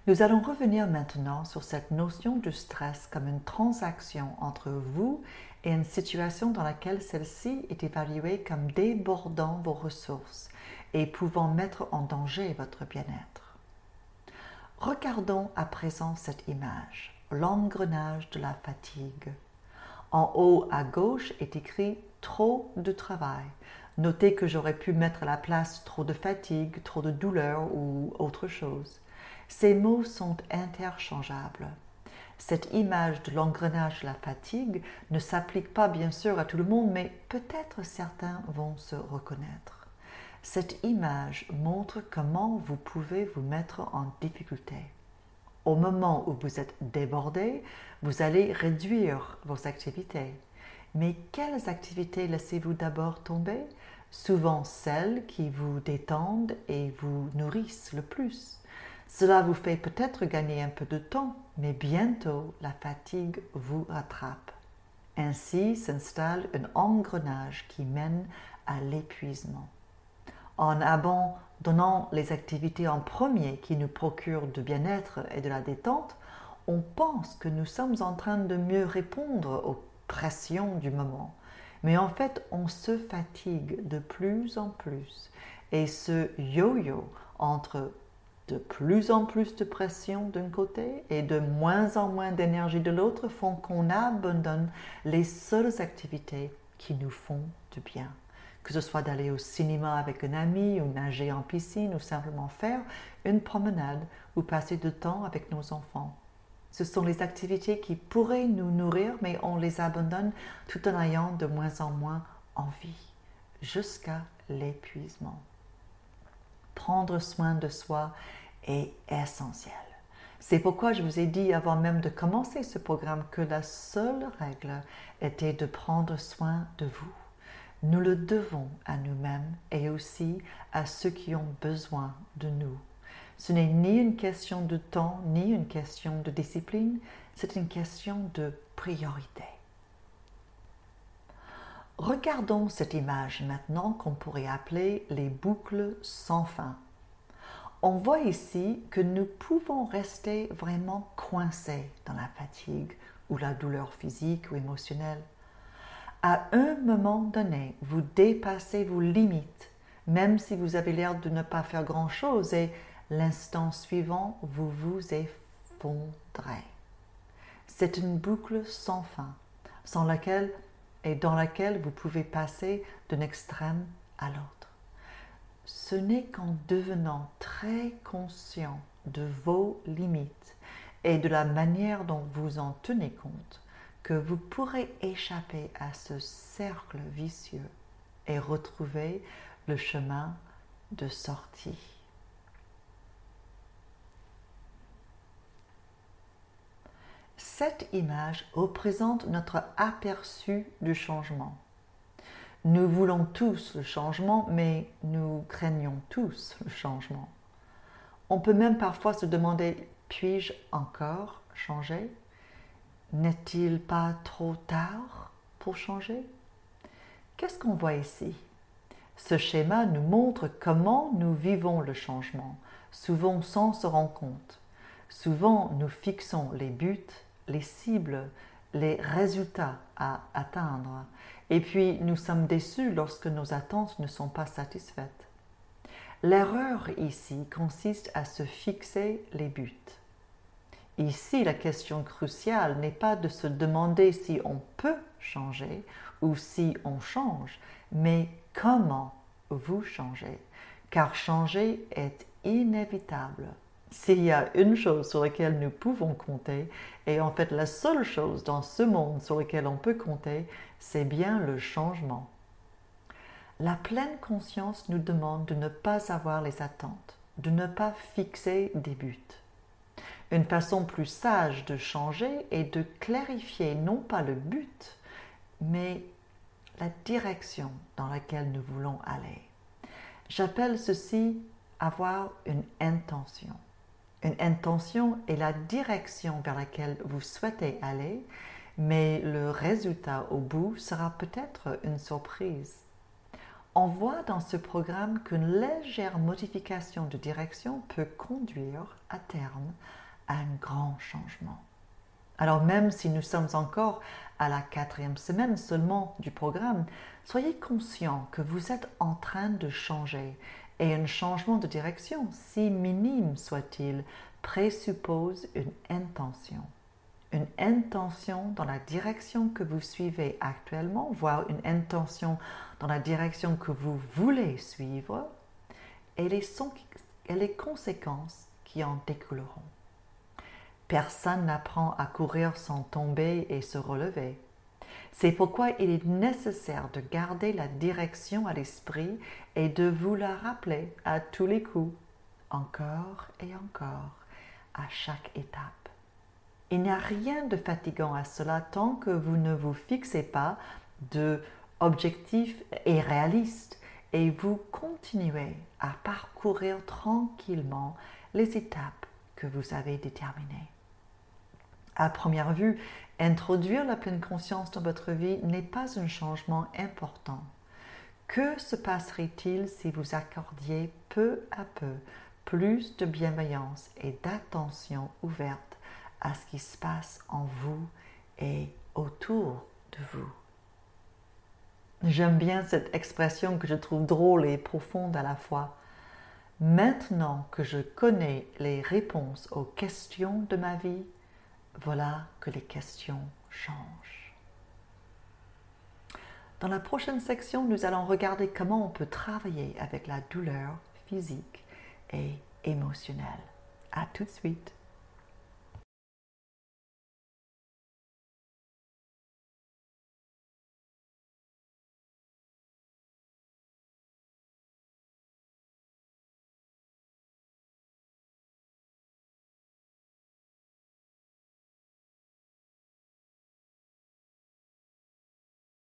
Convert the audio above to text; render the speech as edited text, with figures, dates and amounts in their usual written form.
Nous allons revenir maintenant sur cette notion de stress comme une transaction entre vous et une situation dans laquelle celle-ci est évaluée comme débordant vos ressources et pouvant mettre en danger votre bien-être. Regardons à présent cette image, l'engrenage de la fatigue. En haut à gauche est écrit « trop de travail ». Notez que j'aurais pu mettre à la place « trop de fatigue »,« trop de douleur » ou autre chose. Ces mots sont interchangeables. Cette image de l'engrenage de la fatigue ne s'applique pas bien sûr à tout le monde, mais peut-être certains vont se reconnaître. Cette image montre comment vous pouvez vous mettre en difficulté. Au moment où vous êtes débordé, vous allez réduire vos activités. Mais quelles activités laissez-vous d'abord tomber? Souvent celles qui vous détendent et vous nourrissent le plus. Cela vous fait peut-être gagner un peu de temps, mais bientôt la fatigue vous rattrape. Ainsi s'installe un engrenage qui mène à l'épuisement. En abandonnant les activités en premier qui nous procurent du bien-être et de la détente, on pense que nous sommes en train de mieux répondre aux pressions du moment. Mais en fait, on se fatigue de plus en plus. Et ce yo-yo entre de plus en plus de pression d'un côté et de moins en moins d'énergie de l'autre font qu'on abandonne les seules activités qui nous font du bien. Que ce soit d'aller au cinéma avec un ami, ou nager en piscine, ou simplement faire une promenade, ou passer du temps avec nos enfants. Ce sont les activités qui pourraient nous nourrir, mais on les abandonne tout en ayant de moins en moins envie, jusqu'à l'épuisement. Prendre soin de soi est essentiel. C'est pourquoi je vous ai dit avant même de commencer ce programme que la seule règle était de prendre soin de vous. Nous le devons à nous-mêmes et aussi à ceux qui ont besoin de nous. Ce n'est ni une question de temps, ni une question de discipline, c'est une question de priorité. Regardons cette image maintenant qu'on pourrait appeler les boucles sans fin. On voit ici que nous pouvons rester vraiment coincés dans la fatigue ou la douleur physique ou émotionnelle. À un moment donné, vous dépassez vos limites, même si vous avez l'air de ne pas faire grand-chose, et l'instant suivant, vous vous effondrez. C'est une boucle sans fin, sans laquelle et dans laquelle vous pouvez passer d'un extrême à l'autre. Ce n'est qu'en devenant très conscient de vos limites et de la manière dont vous en tenez compte que vous pourrez échapper à ce cercle vicieux et retrouver le chemin de sortie. Cette image représente notre aperçu du changement. Nous voulons tous le changement, mais nous craignons tous le changement. On peut même parfois se demander, puis-je encore changer? N'est-il pas trop tard pour changer? Qu'est-ce qu'on voit ici? Ce schéma nous montre comment nous vivons le changement, souvent sans se rendre compte. Souvent, nous fixons les buts, les cibles, les résultats à atteindre. Et puis, nous sommes déçus lorsque nos attentes ne sont pas satisfaites. L'erreur ici consiste à se fixer les buts. Ici, la question cruciale n'est pas de se demander si on peut changer ou si on change, mais comment vous changez, car changer est inévitable. S'il y a une chose sur laquelle nous pouvons compter, et en fait la seule chose dans ce monde sur laquelle on peut compter, c'est bien le changement. La pleine conscience nous demande de ne pas avoir les attentes, de ne pas fixer des buts. Une façon plus sage de changer est de clarifier non pas le but, mais la direction dans laquelle nous voulons aller. J'appelle ceci avoir une intention. Une intention est la direction vers laquelle vous souhaitez aller, mais le résultat au bout sera peut-être une surprise. On voit dans ce programme qu'une légère modification de direction peut conduire à terme à un grand changement. Alors même si nous sommes encore à la 4e semaine seulement du programme, soyez conscient que vous êtes en train de changer et un changement de direction, si minime soit-il, présuppose une intention. Une intention dans la direction que vous suivez actuellement, voire une intention dans la direction que vous voulez suivre, et les conséquences qui en découleront. Personne n'apprend à courir sans tomber et se relever. C'est pourquoi il est nécessaire de garder la direction à l'esprit et de vous la rappeler à tous les coups, encore et encore, à chaque étape. Il n'y a rien de fatigant à cela tant que vous ne vous fixez pas d'objectifs irréalistes et vous continuez à parcourir tranquillement les étapes que vous avez déterminées. À première vue, introduire la pleine conscience dans votre vie n'est pas un changement important. Que se passerait-il si vous accordiez peu à peu plus de bienveillance et d'attention ouverte à ce qui se passe en vous et autour de vous? J'aime bien cette expression que je trouve drôle et profonde à la fois. Maintenant que je connais les réponses aux questions de ma vie, voilà que les questions changent. Dans la prochaine section, nous allons regarder comment on peut travailler avec la douleur physique et émotionnelle. À tout de suite.